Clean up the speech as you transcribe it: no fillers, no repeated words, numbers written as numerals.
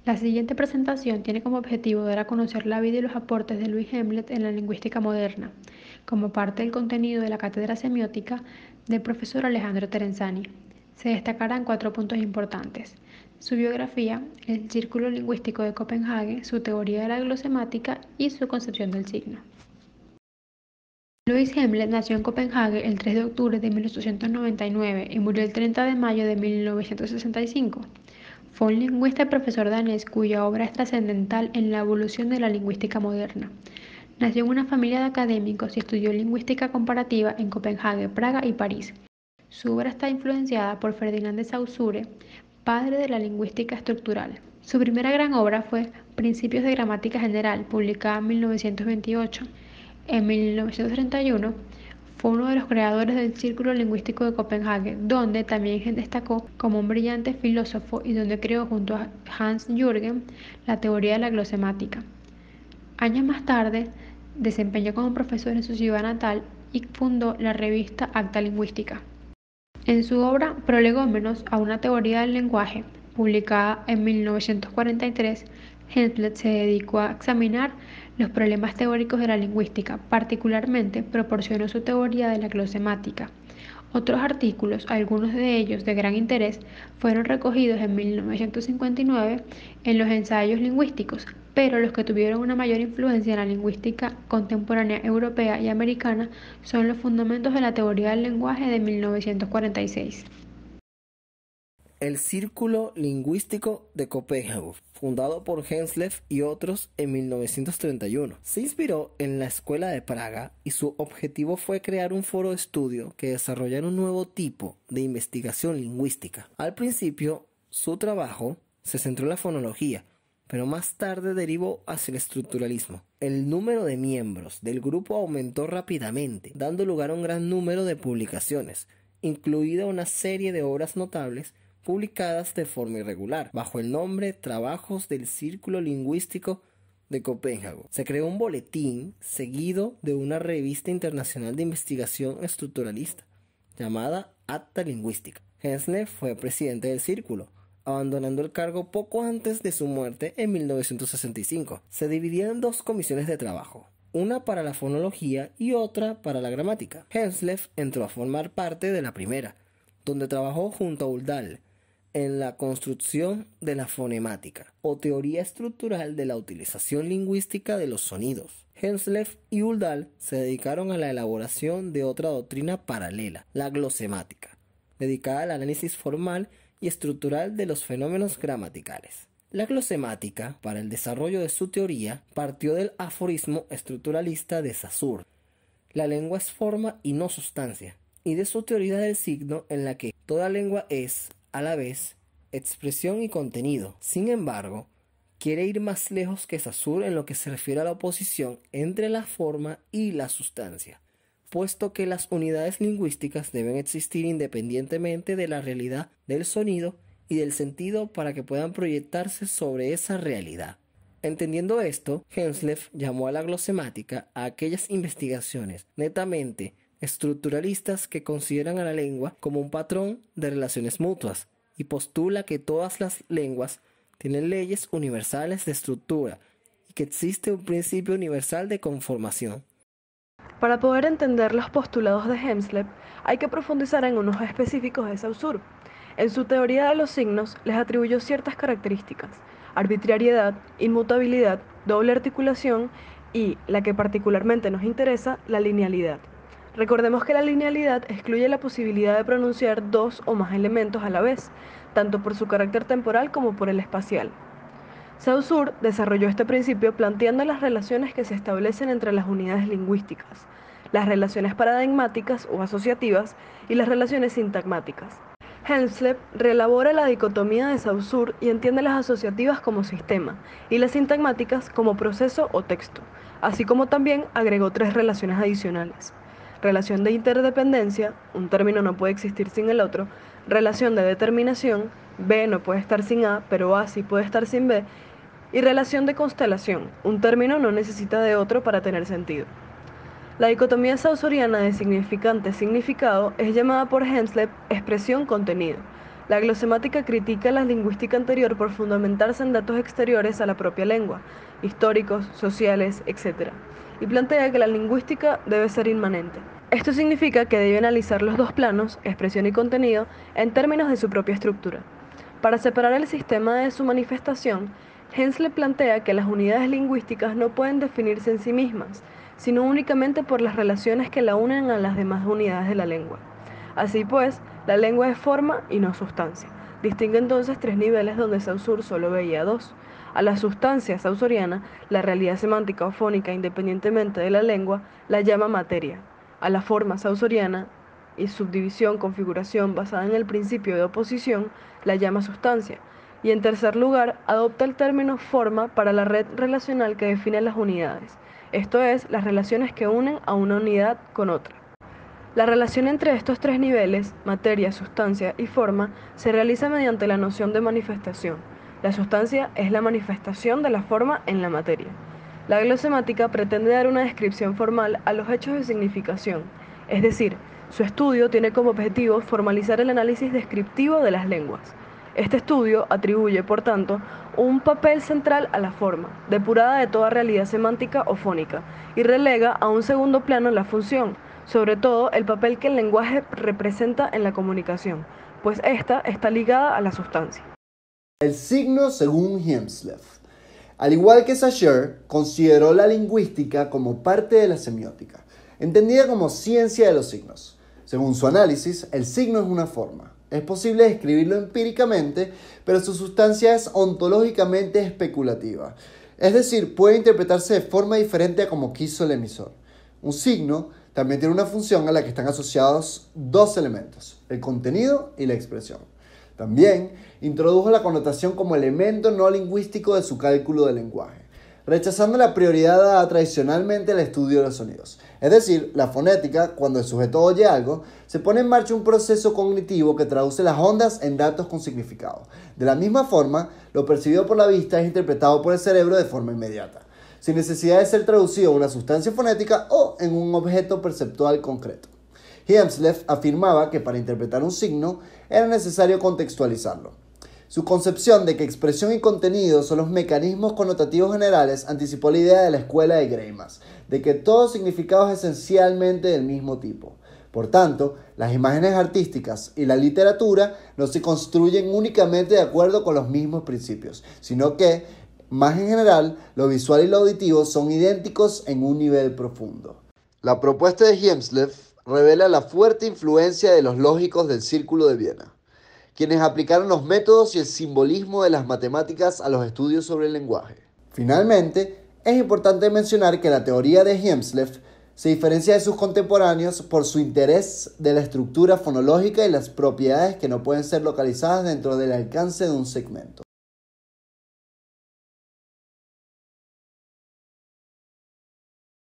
La siguiente presentación tiene como objetivo dar a conocer la vida y los aportes de Louis Hemlet en la lingüística moderna, como parte del contenido de la cátedra semiótica del profesor Alejandro Terenzani. Se destacarán 4 puntos importantes: su biografía, el círculo lingüístico de Copenhague, su teoría de la glosemática y su concepción del signo. Louis Hemlet nació en Copenhague el 3 de octubre de 1899 y murió el 30 de mayo de 1965. Fue un lingüista y profesor danés cuya obra es trascendental en la evolución de la lingüística moderna. Nació en una familia de académicos y estudió lingüística comparativa en Copenhague, Praga y París. Su obra está influenciada por Ferdinand de Saussure, padre de la lingüística estructural. Su primera gran obra fue Principios de Gramática General, publicada en 1928. En 1931 fue uno de los creadores del Círculo Lingüístico de Copenhague, donde también destacó como un brillante filósofo y donde creó junto a Hans Jürgen la teoría de la glosemática. Años más tarde, desempeñó como profesor en su ciudad natal y fundó la revista Acta Lingüística. En su obra Prolegómenos a una teoría del lenguaje, publicada en 1943, Hemlet se dedicó a examinar los problemas teóricos de la lingüística, particularmente proporcionó su teoría de la glosemática. Otros artículos, algunos de ellos de gran interés, fueron recogidos en 1959 en los ensayos lingüísticos, pero los que tuvieron una mayor influencia en la lingüística contemporánea europea y americana son los fundamentos de la teoría del lenguaje de 1946. El Círculo Lingüístico de Copenhague, fundado por Henslef y otros en 1931, se inspiró en la Escuela de Praga y su objetivo fue crear un foro de estudio que desarrollara un nuevo tipo de investigación lingüística. Al principio, su trabajo se centró en la fonología, pero más tarde derivó hacia el estructuralismo. El número de miembros del grupo aumentó rápidamente, dando lugar a un gran número de publicaciones, incluida una serie de obras notables publicadas de forma irregular, bajo el nombre Trabajos del Círculo Lingüístico de Copenhague. Se creó un boletín seguido de una revista internacional de investigación estructuralista, llamada Acta Lingüística. Henslef fue presidente del círculo, abandonando el cargo poco antes de su muerte en 1965. Se dividía en dos comisiones de trabajo, una para la fonología y otra para la gramática. Henslef entró a formar parte de la primera, donde trabajó junto a Uldal en la construcción de la fonemática, o teoría estructural de la utilización lingüística de los sonidos. Henslef y Uldal se dedicaron a la elaboración de otra doctrina paralela, la glosemática, dedicada al análisis formal y estructural de los fenómenos gramaticales. La glosemática, para el desarrollo de su teoría, partió del aforismo estructuralista de Saussure: la lengua es forma y no sustancia, y de su teoría del signo, en la que toda lengua es, a la vez, expresión y contenido. Sin embargo, quiere ir más lejos que Saussure en lo que se refiere a la oposición entre la forma y la sustancia, puesto que las unidades lingüísticas deben existir independientemente de la realidad del sonido y del sentido para que puedan proyectarse sobre esa realidad. Entendiendo esto, Henslef llamó a la glosemática a aquellas investigaciones netamente estructuralistas que consideran a la lengua como un patrón de relaciones mutuas y postula que todas las lenguas tienen leyes universales de estructura y que existe un principio universal de conformación. Para poder entender los postulados de Henslef, hay que profundizar en unos específicos de Saussure. En su teoría de los signos les atribuyó ciertas características: arbitrariedad, inmutabilidad, doble articulación y, la que particularmente nos interesa, la linealidad. Recordemos que la linealidad excluye la posibilidad de pronunciar dos o más elementos a la vez, tanto por su carácter temporal como por el espacial. Saussure desarrolló este principio planteando las relaciones que se establecen entre las unidades lingüísticas, las relaciones paradigmáticas o asociativas y las relaciones sintagmáticas. Henslef reelabora la dicotomía de Saussure y entiende las asociativas como sistema y las sintagmáticas como proceso o texto, así como también agregó 3 relaciones adicionales: relación de interdependencia, un término no puede existir sin el otro; relación de determinación, B no puede estar sin A, pero A sí puede estar sin B; y relación de constelación, un término no necesita de otro para tener sentido. La dicotomía saussuriana de significante-significado es llamada por Henslef expresión-contenido. La glosemática critica la lingüística anterior por fundamentarse en datos exteriores a la propia lengua, históricos, sociales, etc., y plantea que la lingüística debe ser inmanente. Esto significa que debe analizar los dos planos, expresión y contenido, en términos de su propia estructura. Para separar el sistema de su manifestación, Hensley plantea que las unidades lingüísticas no pueden definirse en sí mismas, sino únicamente por las relaciones que la unen a las demás unidades de la lengua. Así pues, la lengua es forma y no sustancia. Distingue entonces tres niveles donde Saussure solo veía dos. A la sustancia sausoriana, la realidad semántica o fónica independientemente de la lengua, la llama materia. A la forma sausoriana y subdivisión, configuración basada en el principio de oposición, la llama sustancia. Y en tercer lugar, adopta el término forma para la red relacional que define las unidades, esto es, las relaciones que unen a una unidad con otra. La relación entre estos tres niveles, materia, sustancia y forma, se realiza mediante la noción de manifestación. La sustancia es la manifestación de la forma en la materia. La glosemática pretende dar una descripción formal a los hechos de significación, es decir, su estudio tiene como objetivo formalizar el análisis descriptivo de las lenguas. Este estudio atribuye, por tanto, un papel central a la forma, depurada de toda realidad semántica o fónica, y relega a un segundo plano la función, sobre todo el papel que el lenguaje representa en la comunicación, pues ésta está ligada a la sustancia. El signo según Hemslef. Al igual que Saussure, consideró la lingüística como parte de la semiótica, entendida como ciencia de los signos. Según su análisis, el signo es una forma. Es posible describirlo empíricamente, pero su sustancia es ontológicamente especulativa. Es decir, puede interpretarse de forma diferente a como quiso el emisor. Un signo también tiene una función a la que están asociados dos elementos, el contenido y la expresión. También introdujo la connotación como elemento no lingüístico de su cálculo del lenguaje, rechazando la prioridad dada tradicionalmente al estudio de los sonidos. Es decir, la fonética, cuando el sujeto oye algo, se pone en marcha un proceso cognitivo que traduce las ondas en datos con significado. De la misma forma, lo percibido por la vista es interpretado por el cerebro de forma inmediata, sin necesidad de ser traducido en una sustancia fonética o en un objeto perceptual concreto. Hemslef afirmaba que para interpretar un signo era necesario contextualizarlo. Su concepción de que expresión y contenido son los mecanismos connotativos generales anticipó la idea de la escuela de Greimas, de que todo significado es esencialmente del mismo tipo. Por tanto, las imágenes artísticas y la literatura no se construyen únicamente de acuerdo con los mismos principios, sino que, más en general, lo visual y lo auditivo son idénticos en un nivel profundo. La propuesta de Hemslef revela la fuerte influencia de los lógicos del Círculo de Viena, quienes aplicaron los métodos y el simbolismo de las matemáticas a los estudios sobre el lenguaje. Finalmente, es importante mencionar que la teoría de Hemslef se diferencia de sus contemporáneos por su interés de la estructura fonológica y las propiedades que no pueden ser localizadas dentro del alcance de un segmento.